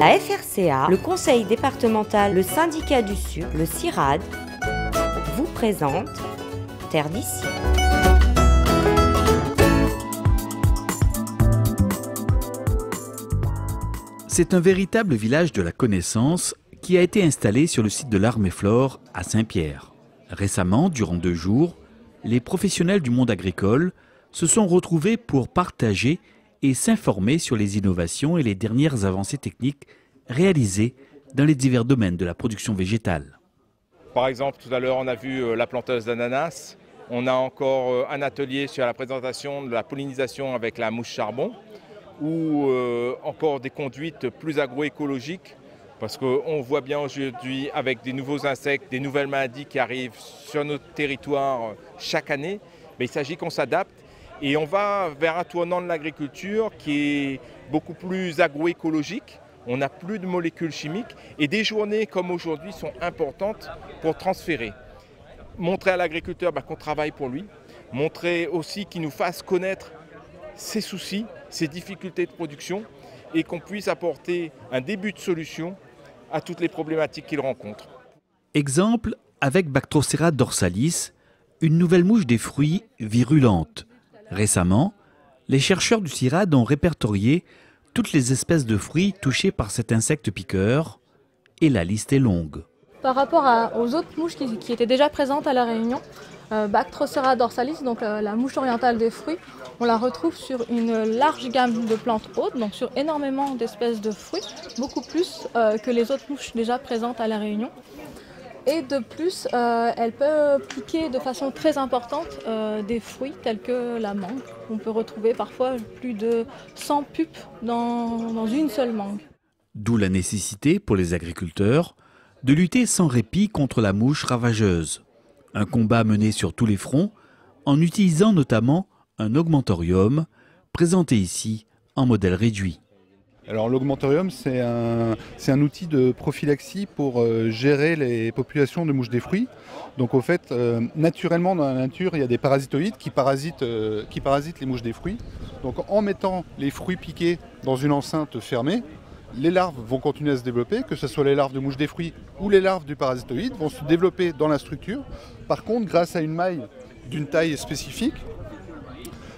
la FRCA, le conseil départemental, le syndicat du sucre, le CIRAD, vous présente Terre d'ici. C'est un véritable village de la connaissance qui a été installé sur le site de l'Armée-Flore à Saint-Pierre. Récemment, durant 2 jours, les professionnels du monde agricole se sont retrouvés pour partager et s'informer sur les innovations et les dernières avancées techniques réalisées dans les divers domaines de la production végétale. Par exemple, tout à l'heure, on a vu la planteuse d'ananas. On a encore un atelier sur la présentation de la pollinisation avec la mouche charbon ou encore des conduites plus agroécologiques parce qu'on voit bien aujourd'hui avec des nouveaux insectes, des nouvelles maladies qui arrivent sur notre territoire chaque année, mais il s'agit qu'on s'adapte et on va vers un tournant de l'agriculture qui est beaucoup plus agroécologique. On n'a plus de molécules chimiques et des journées comme aujourd'hui sont importantes pour transférer. Montrer à l'agriculteur qu'on travaille pour lui, montrer aussi qu'il nous fasse connaître ses soucis, ses difficultés de production et qu'on puisse apporter un début de solution à toutes les problématiques qu'il rencontre. Exemple avec Bactrocera dorsalis, une nouvelle mouche des fruits virulente. Récemment, les chercheurs du CIRAD ont répertorié toutes les espèces de fruits touchés par cet insecte piqueur et la liste est longue. Par rapport aux autres mouches qui étaient déjà présentes à La Réunion, Bactrocera dorsalis, donc la mouche orientale des fruits, on la retrouve sur une large gamme de plantes hôtes, donc sur énormément d'espèces de fruits, beaucoup plus que les autres mouches déjà présentes à La Réunion. Et de plus, elle peut piquer de façon très importante des fruits tels que la mangue. On peut retrouver parfois plus de 100 pupes dans une seule mangue. D'où la nécessité pour les agriculteurs de lutter sans répit contre la mouche ravageuse. Un combat mené sur tous les fronts en utilisant notamment un augmentorium présenté ici en modèle réduit. Alors l'augmentorium, c'est un outil de prophylaxie pour gérer les populations de mouches des fruits. Donc au fait, naturellement dans la nature, il y a des parasitoïdes qui parasitent les mouches des fruits. Donc en mettant les fruits piqués dans une enceinte fermée, les larves vont continuer à se développer, que ce soit les larves de mouches des fruits ou les larves du parasitoïde, vont se développer dans la structure. Par contre, grâce à une maille d'une taille spécifique,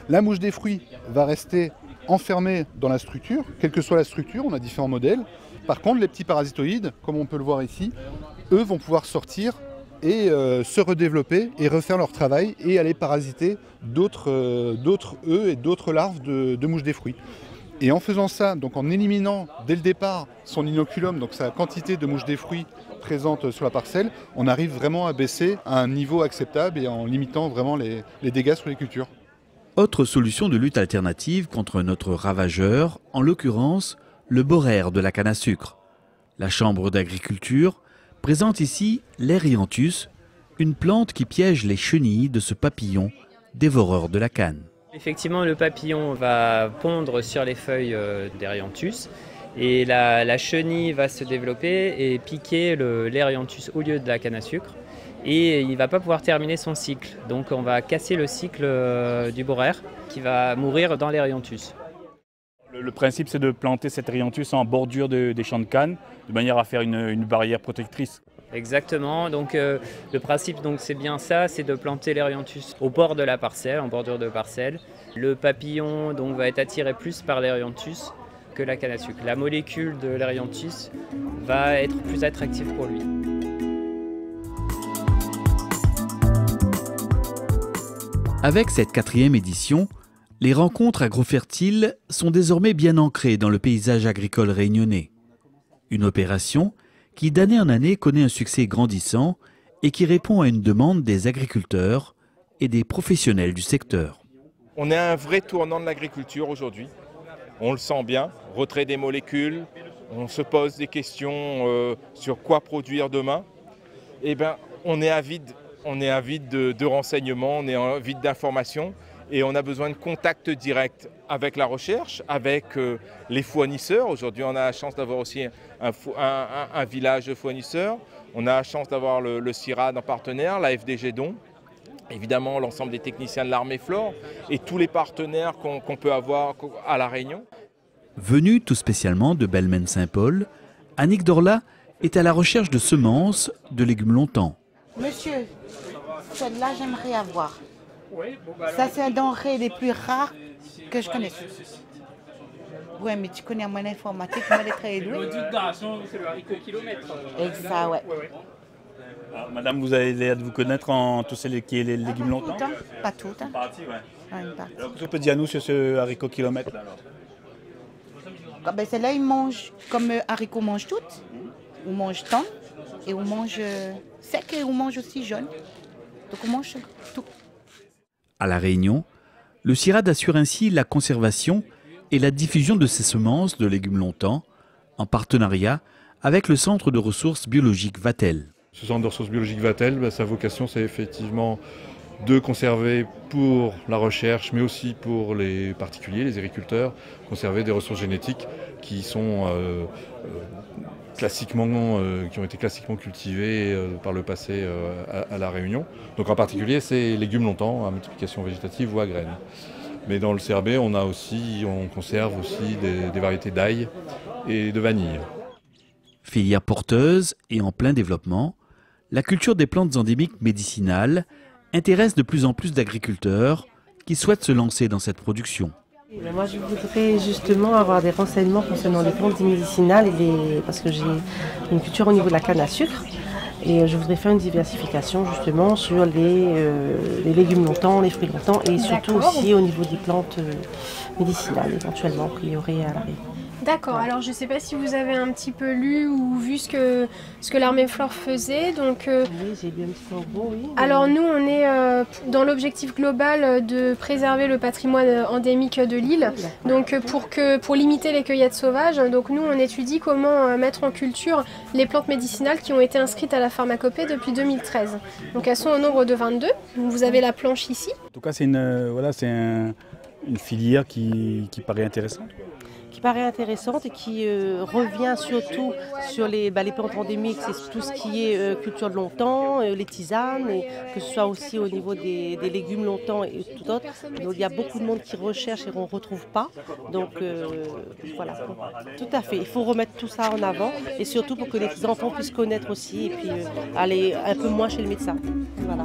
la mouche des fruits va rester enfermés dans la structure, quelle que soit la structure, on a différents modèles. Par contre, les petits parasitoïdes, comme on peut le voir ici, eux vont pouvoir sortir et se redévelopper et refaire leur travail et aller parasiter d'autres œufs et d'autres larves de mouches des fruits. Et en faisant ça, donc en éliminant dès le départ son inoculum, donc sa quantité de mouches des fruits présente sur la parcelle, on arrive vraiment à baisser à un niveau acceptable et en limitant vraiment les dégâts sur les cultures. Autre solution de lutte alternative contre notre ravageur, en l'occurrence le boraire de la canne à sucre. La Chambre d'agriculture présente ici l'Erianthus, une plante qui piège les chenilles de ce papillon dévoreur de la canne. Effectivement, le papillon va pondre sur les feuilles d'Erianthus et la chenille va se développer et piquer l'Erianthus au lieu de la canne à sucre. Et il ne va pas pouvoir terminer son cycle. Donc on va casser le cycle du boraire qui va mourir dans l'Erianthus. Le principe, c'est de planter cet Erianthus en bordure des champs de canne, de manière à faire une barrière protectrice. Exactement, donc le principe c'est bien ça, c'est de planter l'Erianthus au bord de la parcelle, en bordure de parcelle. Le papillon va être attiré plus par l'Erianthus que la canne à sucre. La molécule de l'Erianthus va être plus attractive pour lui. Avec cette 4e édition, les rencontres agrofertiles sont désormais bien ancrées dans le paysage agricole réunionnais. Une opération qui d'année en année connaît un succès grandissant et qui répond à une demande des agriculteurs et des professionnels du secteur. On est à un vrai tournant de l'agriculture aujourd'hui. On le sent bien, retrait des molécules, on se pose des questions sur quoi produire demain. On est avide de renseignements, on est avide d'informations et on a besoin de contact direct avec la recherche, avec les fournisseurs. Aujourd'hui, on a la chance d'avoir aussi un village de fournisseurs. On a la chance d'avoir le CIRAD en partenaire, la FDG Don, évidemment l'ensemble des techniciens de l'Armée-Flore et tous les partenaires qu'on peut avoir à La Réunion. Venue tout spécialement de Belmen-Saint-Paul, Annick Dorla est à la recherche de semences de légumes longtemps. Monsieur, celle-là j'aimerais avoir. Ça c'est un denrée les plus rares que je connaisse. Ouais, mais tu connais mon informatique, moi les très doué. C'est le haricot kilomètre. Exact, ouais. Alors, madame, vous avez l'air de vous connaître en tout ce qui est les légumes longtemps. Pas tout, hein. Partie, ouais. Ouais, une partie. Alors, qu'est-ce que vous pouvez dire à nous sur ce haricot kilomètre là, alors? Ah, ben, celle-là, ils mangent comme haricots mangent toutes. On mange tendre et on mange sec et on mange aussi jaune. Donc on mange tout. À La Réunion, le CIRAD assure ainsi la conservation et la diffusion de ces semences de légumes longtemps en partenariat avec le Centre de ressources biologiques Vatel. Ce centre de ressources biologiques Vatel, sa vocation c'est effectivement de conserver pour la recherche, mais aussi pour les particuliers, les agriculteurs, conserver des ressources génétiques qui sont qui ont été classiquement cultivées par le passé à La Réunion. Donc en particulier, c'est légumes longtemps, à multiplication végétative ou à graines. Mais dans le CRB, on conserve aussi des variétés d'ail et de vanille. Filière porteuse et en plein développement, la culture des plantes endémiques médicinales intéresse de plus en plus d'agriculteurs qui souhaitent se lancer dans cette production. Moi, je voudrais justement avoir des renseignements concernant les plantes médicinales parce que j'ai une culture au niveau de la canne à sucre et je voudrais faire une diversification justement sur les légumes longtemps, les fruits longtemps et surtout aussi au niveau des plantes médicinales éventuellement qu'il y aurait à l'arrêt. D'accord, alors je ne sais pas si vous avez un petit peu lu ou vu ce que l'Armée Flore faisait. Donc, oui, j'ai lu un petit peu en gros, oui. Alors nous, on est dans l'objectif global de préserver le patrimoine endémique de l'île, donc pour limiter les cueillettes sauvages. Donc nous, on étudie comment mettre en culture les plantes médicinales qui ont été inscrites à la pharmacopée depuis 2013. Donc elles sont au nombre de 22, vous avez la planche ici. En tout cas, c'est une filière qui paraît intéressante. Qui paraît intéressante et qui revient surtout sur les plantes endémiques, c'est tout ce qui est culture de longtemps, les tisanes, et que ce soit aussi au niveau des légumes longtemps et tout autre. Donc, il y a beaucoup de monde qui recherche et on ne retrouve pas. Donc voilà, tout à fait. Il faut remettre tout ça en avant et surtout pour que les enfants puissent connaître aussi et puis aller un peu moins chez le médecin. Voilà.